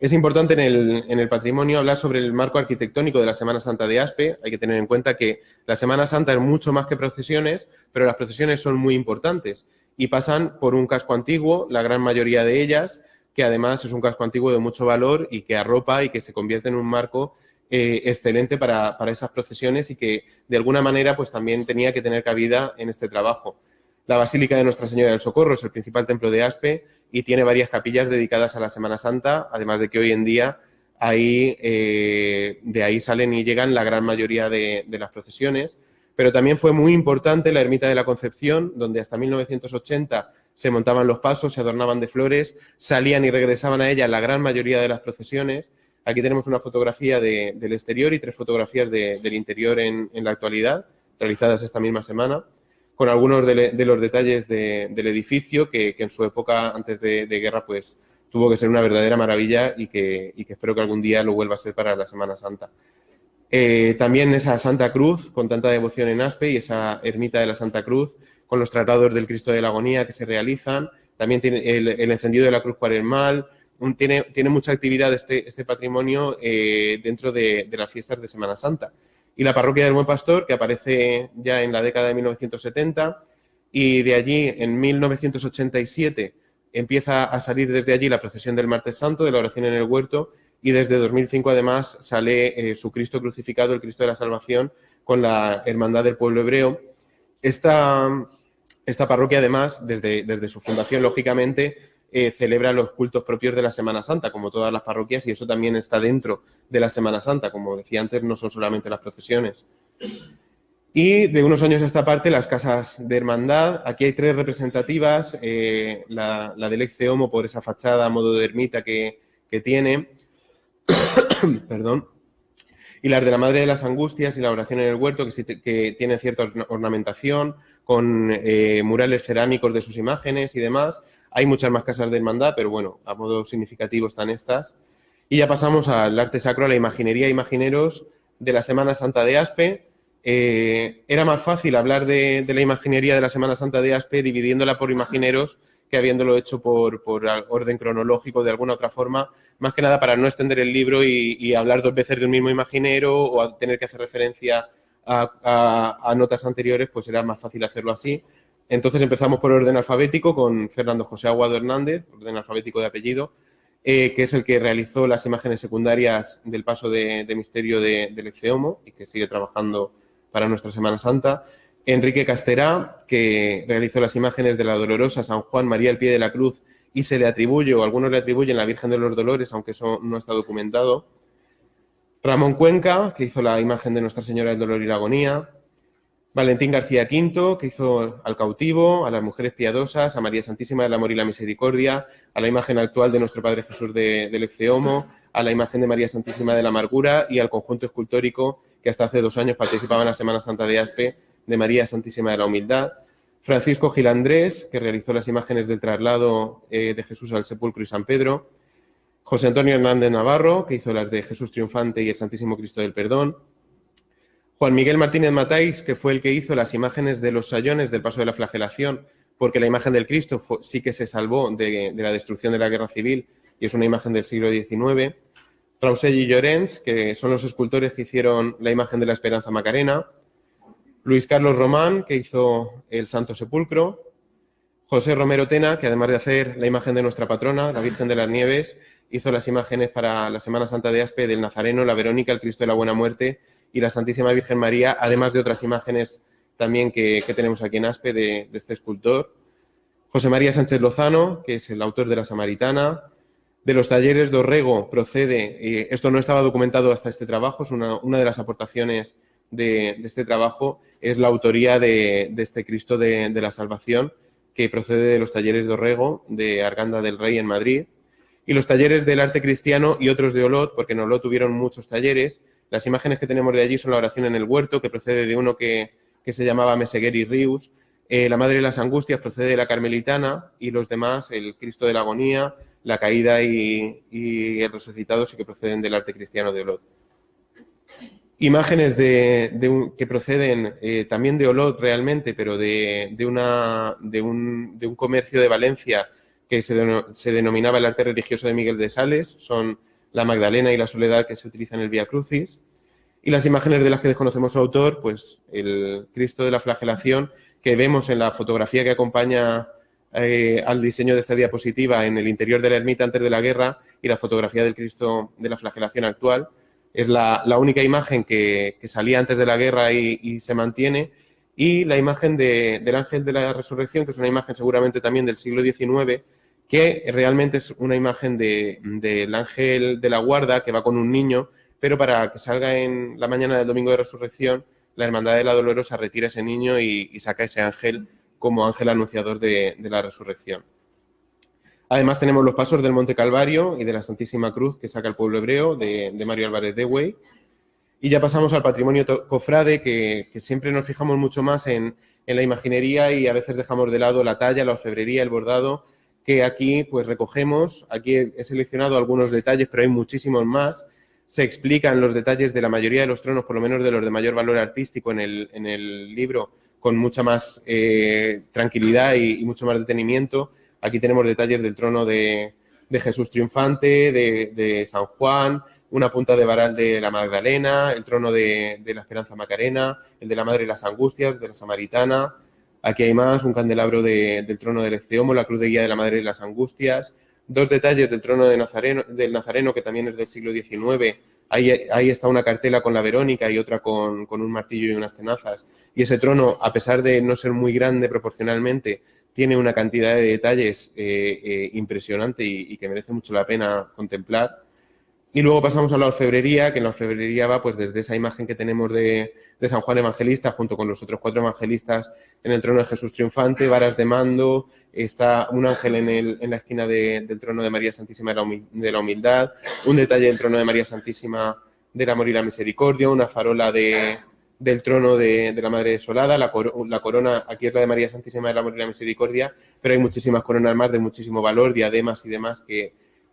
Speaker 3: Es importante en el patrimonio hablar sobre el marco arquitectónico de la Semana Santa de Aspe. Hay que tener en cuenta que la Semana Santa es mucho más que procesiones, pero las procesiones son muy importantes y pasan por un casco antiguo, la gran mayoría de ellas, que además es un casco antiguo de mucho valor y que arropa y que se convierte en un marco excelente para esas procesiones, y que de alguna manera pues también tenía que tener cabida en este trabajo. La Basílica de Nuestra Señora del Socorro es el principal templo de Aspe y tiene varias capillas dedicadas a la Semana Santa, además de que hoy en día de ahí salen y llegan la gran mayoría de las procesiones. Pero también fue muy importante la Ermita de la Concepción, donde hasta 1980 se montaban los pasos, se adornaban de flores, salían y regresaban a ella la gran mayoría de las procesiones. Aquí tenemos una fotografía del exterior y 3 fotografías del interior en la actualidad, realizadas esta misma semana, con algunos de los detalles del edificio que en su época, antes de guerra, pues tuvo que ser una verdadera maravilla y que espero que algún día lo vuelva a ser para la Semana Santa. También esa Santa Cruz, con tanta devoción en Aspe, y esa ermita de la Santa Cruz, con los traslados del Cristo de la Agonía que se realizan. También tiene el encendido de la cruz cuaresmal. Tiene mucha actividad este patrimonio dentro de las fiestas de Semana Santa. Y la parroquia del Buen Pastor, que aparece ya en la década de 1970, y de allí, en 1987, empieza a salir desde allí la procesión del Martes Santo, de la oración en el huerto, y desde 2005, además, sale su Cristo crucificado, el Cristo de la Salvación, con la Hermandad del Pueblo Hebreo. Esta parroquia, además, desde su fundación, lógicamente, celebra los cultos propios de la Semana Santa, como todas las parroquias, y eso también está dentro de la Semana Santa. Como decía antes, no son solamente las procesiones. Y de unos años a esta parte, las casas de hermandad. Aquí hay 3 representativas, la del Ecce Homo por esa fachada a modo de ermita que tiene, perdón, y las de la Madre de las Angustias y la oración en el huerto, que tienen cierta ornamentación, con murales cerámicos de sus imágenes y demás. Hay muchas más casas de hermandad, pero bueno, a modo significativo están estas. Y ya pasamos al arte sacro, a la imaginería e imagineros de la Semana Santa de Aspe. Era más fácil hablar de la imaginería de la Semana Santa de Aspe dividiéndola por imagineros que habiéndolo hecho por orden cronológico de alguna otra forma, más que nada para no extender el libro y hablar 2 veces de un mismo imaginero o a tener que hacer referencia a notas anteriores, pues era más fácil hacerlo así. Entonces empezamos por orden alfabético con Fernando José Aguado Hernández, orden alfabético de apellido, que es el que realizó las imágenes secundarias del paso de misterio del Ecce Homo y que sigue trabajando para nuestra Semana Santa. Enrique Casterá, que realizó las imágenes de la Dolorosa, San Juan, María al pie de la cruz, y se le atribuye, o algunos le atribuyen, la Virgen de los Dolores, aunque eso no está documentado. Ramón Cuenca, que hizo la imagen de Nuestra Señora del Dolor y la Agonía. Valentín García Quinto, que hizo al cautivo, a las mujeres piadosas, a María Santísima del Amor y la Misericordia, a la imagen actual de nuestro Padre Jesús del Ecce Homo, a la imagen de María Santísima de la Amargura y al conjunto escultórico que hasta hace 2 años participaba en la Semana Santa de Aspe, de María Santísima de la Humildad. Francisco Gil Andrés, que realizó las imágenes del traslado de Jesús al sepulcro y San Pedro. José Antonio Hernández Navarro, que hizo las de Jesús Triunfante y el Santísimo Cristo del Perdón. Juan Miguel Martínez Matáis, que fue el que hizo las imágenes de los sayones del paso de la flagelación, porque la imagen del Cristo sí que se salvó de la destrucción de la Guerra Civil y es una imagen del siglo XIX. Rausell y Llorens, que son los escultores que hicieron la imagen de la Esperanza Macarena. Luis Carlos Román, que hizo el Santo Sepulcro. José Romero Tena, que además de hacer la imagen de nuestra patrona, la Virgen de las Nieves, hizo las imágenes para la Semana Santa de Aspe del Nazareno, la Verónica, el Cristo de la Buena Muerte y la Santísima Virgen María, además de otras imágenes también que tenemos aquí en Aspe de este escultor. José María Sánchez Lozano, que es el autor de la Samaritana. De los talleres de Orrego procede, esto no estaba documentado hasta este trabajo, es una de las aportaciones de este trabajo, es la autoría de este Cristo de la Salvación, que procede de los talleres de Orrego, de Arganda del Rey en Madrid. Y los talleres del arte cristiano y otros de Olot, porque en Olot tuvieron muchos talleres. Las imágenes que tenemos de allí son la oración en el huerto, que procede de uno que se llamaba Meseguer y Rius. La Madre de las Angustias procede de la Carmelitana y los demás, el Cristo de la Agonía, la Caída y el Resucitado, sí que proceden del arte cristiano de Olot. Imágenes que proceden también de Olot realmente, pero de un comercio de Valencia que se denominaba el arte religioso de Miguel de Sales, son la Magdalena y la Soledad que se utilizan en el Vía Crucis. Y las imágenes de las que desconocemos su autor, pues el Cristo de la Flagelación, que vemos en la fotografía que acompaña al diseño de esta diapositiva en el interior de la ermita antes de la guerra y la fotografía del Cristo de la Flagelación actual. Es la única imagen que salía antes de la guerra y se mantiene. Y la imagen del Ángel de la Resurrección, que es una imagen seguramente también del siglo XIX, que realmente es una imagen del Ángel de la Guarda que va con un niño, pero para que salga en la mañana del Domingo de Resurrección, la Hermandad de la Dolorosa retira ese niño y saca ese ángel como ángel anunciador de la resurrección. Además tenemos los pasos del Monte Calvario y de la Santísima Cruz que saca el pueblo hebreo de Mario Álvarez de Güey. Y ya pasamos al patrimonio cofrade, que siempre nos fijamos mucho más en la imaginería y a veces dejamos de lado la talla, la orfebrería, el bordado, que aquí pues recogemos. Aquí he seleccionado algunos detalles, pero hay muchísimos más. Se explican los detalles de la mayoría de los tronos, por lo menos de los de mayor valor artístico en el libro, con mucha más tranquilidad y mucho más detenimiento. Aquí tenemos detalles del trono de Jesús triunfante, de San Juan, una punta de varal de la Magdalena, el trono de la Esperanza Macarena, el de la Madre de las Angustias, de la Samaritana. Aquí hay más, un candelabro del trono del Ecceomo, la cruz de guía de la Madre de las Angustias, dos detalles del trono del Nazareno, que también es del siglo XIX. Ahí está una cartela con la Verónica y otra con un martillo y unas tenazas. Y ese trono, a pesar de no ser muy grande proporcionalmente, tiene una cantidad de detalles impresionante y que merece mucho la pena contemplar. Y luego pasamos a la orfebrería, que en la orfebrería va pues desde esa imagen que tenemos de San Juan Evangelista, junto con los otros 4 evangelistas en el trono de Jesús triunfante, varas de mando, está un ángel en la esquina del trono de María Santísima de la Humildad, un detalle del trono de María Santísima del Amor y la Misericordia, una farola del trono de la Madre Desolada, la corona, aquí es la de María Santísima del Amor y la Misericordia, pero hay muchísimas coronas más de muchísimo valor, diademas y demás que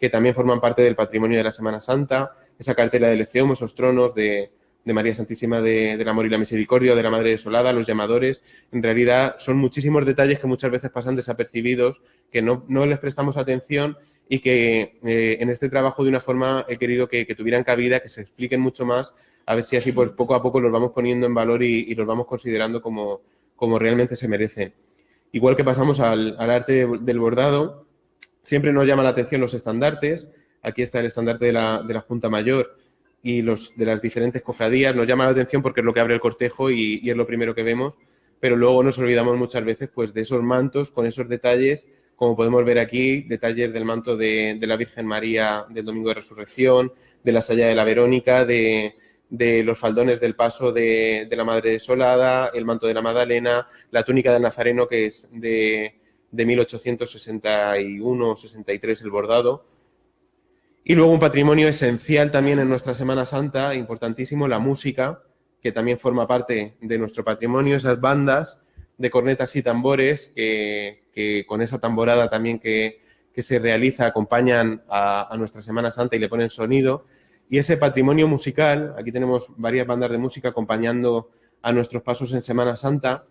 Speaker 3: también forman parte del patrimonio de la Semana Santa, esa cartela del Ecceomo, esos tronos de María Santísima del Amor y la Misericordia, o de la Madre Desolada, los llamadores. En realidad son muchísimos detalles que muchas veces pasan desapercibidos, que no les prestamos atención y que en este trabajo de una forma he querido que tuvieran cabida, que se expliquen mucho más, a ver si así pues poco a poco los vamos poniendo en valor y los vamos considerando como realmente se merecen. Igual que pasamos al arte del bordado, siempre nos llama la atención los estandartes. Aquí está el estandarte de la Junta Mayor y los de las diferentes cofradías. Nos llama la atención porque es lo que abre el cortejo y es lo primero que vemos, pero luego nos olvidamos muchas veces pues de esos mantos con esos detalles, como podemos ver aquí, detalles del manto de la Virgen María del Domingo de Resurrección, de la saya de la Verónica, de los faldones del paso de la Madre Desolada, el manto de la Magdalena, la túnica del Nazareno, que es de 1861 o 63 el bordado. Y luego un patrimonio esencial también en nuestra Semana Santa, importantísimo, la música, que también forma parte de nuestro patrimonio, esas bandas de cornetas y tambores que con esa tamborada también que se realiza acompañan a nuestra Semana Santa y le ponen sonido. Y ese patrimonio musical, aquí tenemos varias bandas de música acompañando a nuestros pasos en Semana Santa,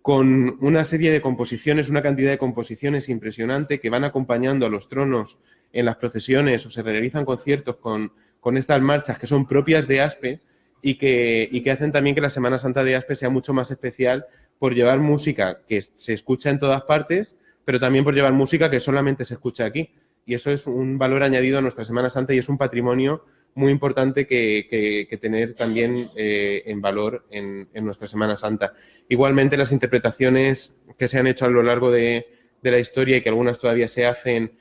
Speaker 3: con una serie de composiciones, una cantidad de composiciones impresionante que van acompañando a los tronos en las procesiones o se realizan conciertos con estas marchas que son propias de Aspe y que hacen también que la Semana Santa de Aspe sea mucho más especial por llevar música que se escucha en todas partes, pero también por llevar música que solamente se escucha aquí. Y eso es un valor añadido a nuestra Semana Santa y es un patrimonio muy importante que tener también en valor en nuestra Semana Santa. Igualmente, las interpretaciones que se han hecho a lo largo de la historia y que algunas todavía se hacen,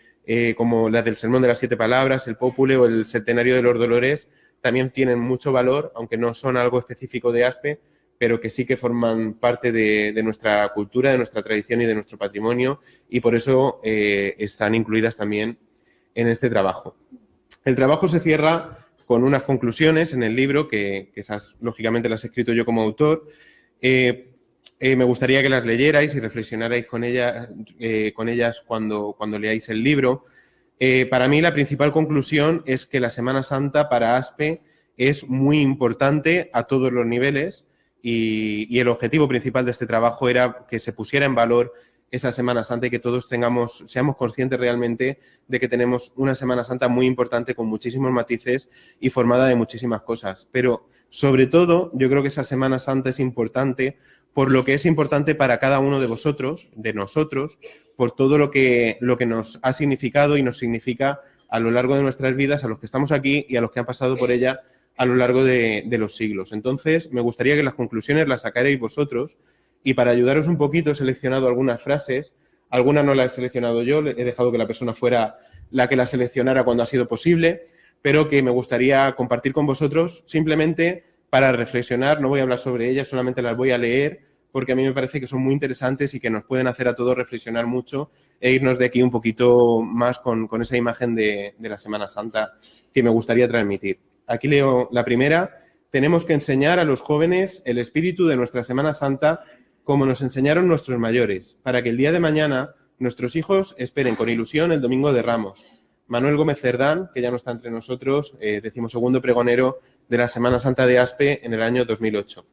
Speaker 3: como la del Sermón de las 7 Palabras, el Pópule o el Septenario de los Dolores, también tienen mucho valor, aunque no son algo específico de Aspe, pero que sí que forman parte de nuestra cultura, de nuestra tradición y de nuestro patrimonio, y por eso están incluidas también en este trabajo. El trabajo se cierra con unas conclusiones en el libro, que esas lógicamente las he escrito yo como autor. Me gustaría que las leyerais y reflexionarais con ellas cuando leáis el libro. Para mí la principal conclusión es que la Semana Santa para Aspe es muy importante a todos los niveles y el objetivo principal de este trabajo era que se pusiera en valor esa Semana Santa y que todos seamos conscientes realmente de que tenemos una Semana Santa muy importante con muchísimos matices y formada de muchísimas cosas. Pero, sobre todo, yo creo que esa Semana Santa es importante por lo que es importante para cada uno de vosotros, de nosotros, por todo lo que nos ha significado y nos significa a lo largo de nuestras vidas, a los que estamos aquí y a los que han pasado por ella a lo largo de los siglos. Entonces, me gustaría que las conclusiones las sacarais vosotros. Y para ayudaros un poquito he seleccionado algunas frases, algunas no las he seleccionado yo, he dejado que la persona fuera la que las seleccionara cuando ha sido posible, pero que me gustaría compartir con vosotros simplemente para reflexionar. No voy a hablar sobre ellas, solamente las voy a leer porque a mí me parece que son muy interesantes y que nos pueden hacer a todos reflexionar mucho e irnos de aquí un poquito más con esa imagen de la Semana Santa que me gustaría transmitir. Aquí leo la primera. tenemos que enseñar a los jóvenes el espíritu de nuestra Semana Santa como nos enseñaron nuestros mayores, para que el día de mañana nuestros hijos esperen con ilusión el Domingo de Ramos. Manuel Gómez Cerdán, que ya no está entre nosotros, 12º pregonero de la Semana Santa de Aspe en el año 2008.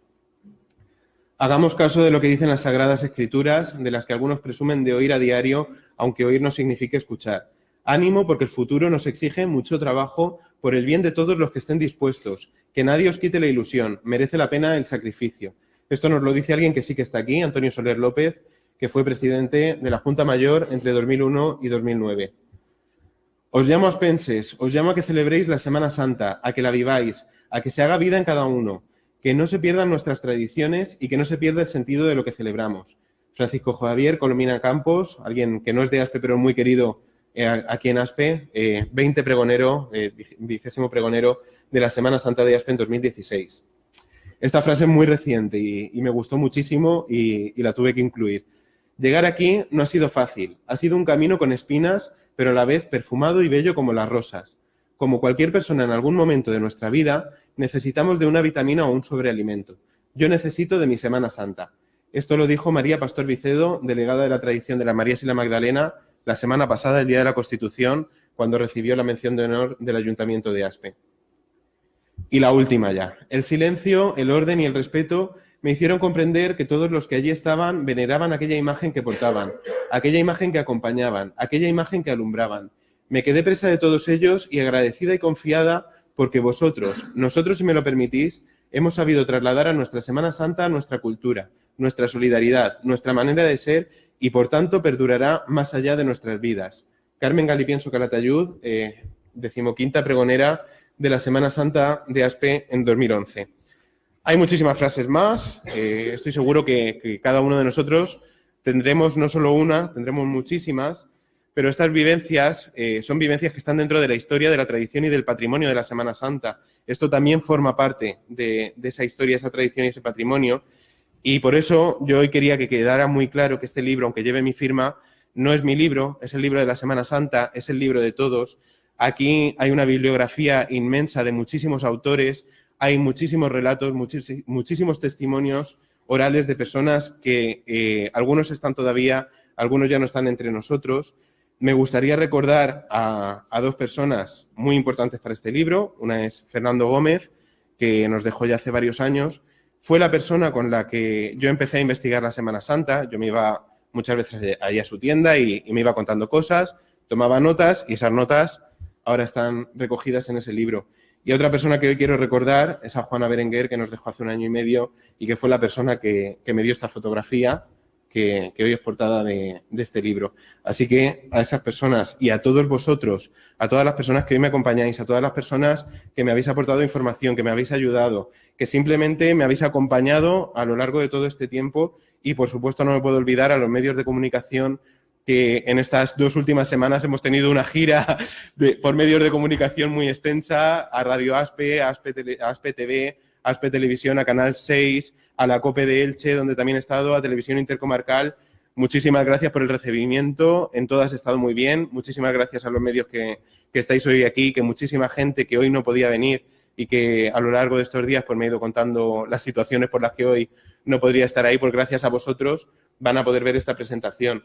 Speaker 3: Hagamos caso de lo que dicen las Sagradas Escrituras, de las que algunos presumen de oír a diario, aunque oír no signifique escuchar. Ánimo, porque el futuro nos exige mucho trabajo por el bien de todos los que estén dispuestos. Que nadie os quite la ilusión, merece la pena el sacrificio. Esto nos lo dice alguien que sí que está aquí, Antonio Soler López, que fue presidente de la Junta Mayor entre 2001 y 2009. Os llamo aspenses, os llamo a que celebréis la Semana Santa, a que la viváis, a que se haga vida en cada uno, que no se pierdan nuestras tradiciones y que no se pierda el sentido de lo que celebramos. Francisco Javier Colomina Campos, alguien que no es de Aspe, pero muy querido aquí en Aspe, 20º pregonero de la Semana Santa de Aspe en 2016. Esta frase es muy reciente y me gustó muchísimo y la tuve que incluir. Llegar aquí no ha sido fácil, ha sido un camino con espinas, pero a la vez perfumado y bello como las rosas. Como cualquier persona en algún momento de nuestra vida, necesitamos de una vitamina o un sobrealimento. Yo necesito de mi Semana Santa. Esto lo dijo María Pastor Vicedo, delegada de la tradición de la Marías y la Magdalena, la semana pasada, el Día de la Constitución, cuando recibió la mención de honor del Ayuntamiento de Aspe. Y la última ya. El silencio, el orden y el respeto me hicieron comprender que todos los que allí estaban veneraban aquella imagen que portaban, aquella imagen que acompañaban, aquella imagen que alumbraban. Me quedé presa de todos ellos y agradecida y confiada porque vosotros, nosotros si me lo permitís, hemos sabido trasladar a nuestra Semana Santa nuestra cultura, nuestra solidaridad, nuestra manera de ser y por tanto perdurará más allá de nuestras vidas. Carmen Galipienso Calatayud, 15ª pregonera de la Semana Santa de Aspe en 2011. Hay muchísimas frases más, estoy seguro que cada uno de nosotros tendremos no solo una, tendremos muchísimas, pero estas vivencias son vivencias que están dentro de la historia, de la tradición y del patrimonio de la Semana Santa. Esto también forma parte de esa historia, esa tradición y ese patrimonio, y por eso yo hoy quería que quedara muy claro que este libro, aunque lleve mi firma, no es mi libro, es el libro de la Semana Santa, es el libro de todos. Aquí hay una bibliografía inmensa de muchísimos autores, hay muchísimos relatos, muchísimos testimonios orales de personas que algunos están todavía, algunos ya no están entre nosotros. Me gustaría recordar a dos personas muy importantes para este libro. Una es Fernando Gómez, que nos dejó ya hace varios años. Fue la persona con la que yo empecé a investigar la Semana Santa. Yo me iba muchas veces allí a su tienda y me iba contando cosas, tomaba notas y esas notas ahora están recogidas en ese libro. Y otra persona que hoy quiero recordar es a Juana Berenguer, que nos dejó hace 1 año y medio y que fue la persona que me dio esta fotografía que hoy es portada de este libro. Así que a esas personas y a todos vosotros, a todas las personas que hoy me acompañáis, a todas las personas que me habéis aportado información, que me habéis ayudado, que simplemente me habéis acompañado a lo largo de todo este tiempo y, por supuesto, no me puedo olvidar a los medios de comunicación que en estas 2 últimas semanas hemos tenido una gira por medios de comunicación muy extensa, a Radio Aspe, a Aspe TV, a Aspe Televisión, a Canal 6, a la COPE de Elche, donde también he estado, a Televisión Intercomarcal. Muchísimas gracias por el recibimiento, en todas he estado muy bien. Muchísimas gracias a los medios que estáis hoy aquí, que muchísima gente que hoy no podía venir y que a lo largo de estos días pues me he ido contando las situaciones por las que hoy no podría estar ahí, pues gracias a vosotros van a poder ver esta presentación.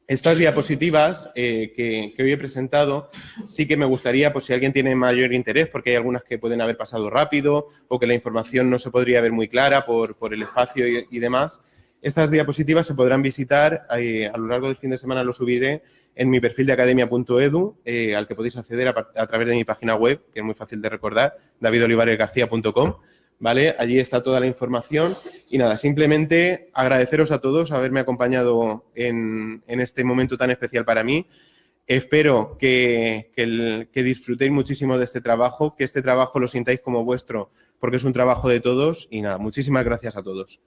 Speaker 3: Estas diapositivas que hoy he presentado, sí que me gustaría, pues si alguien tiene mayor interés, porque hay algunas que pueden haber pasado rápido o que la información no se podría ver muy clara por el espacio y demás, estas diapositivas se podrán visitar a lo largo del fin de semana, lo subiré en mi perfil de academia.edu, al que podéis acceder a través de mi página web, que es muy fácil de recordar, davidolivaresgarcia.com. ¿Vale? Allí está toda la información y nada, simplemente agradeceros a todos haberme acompañado en este momento tan especial para mí. Espero que disfrutéis muchísimo de este trabajo, que este trabajo lo sintáis como vuestro, porque es un trabajo de todos y nada, muchísimas gracias a todos.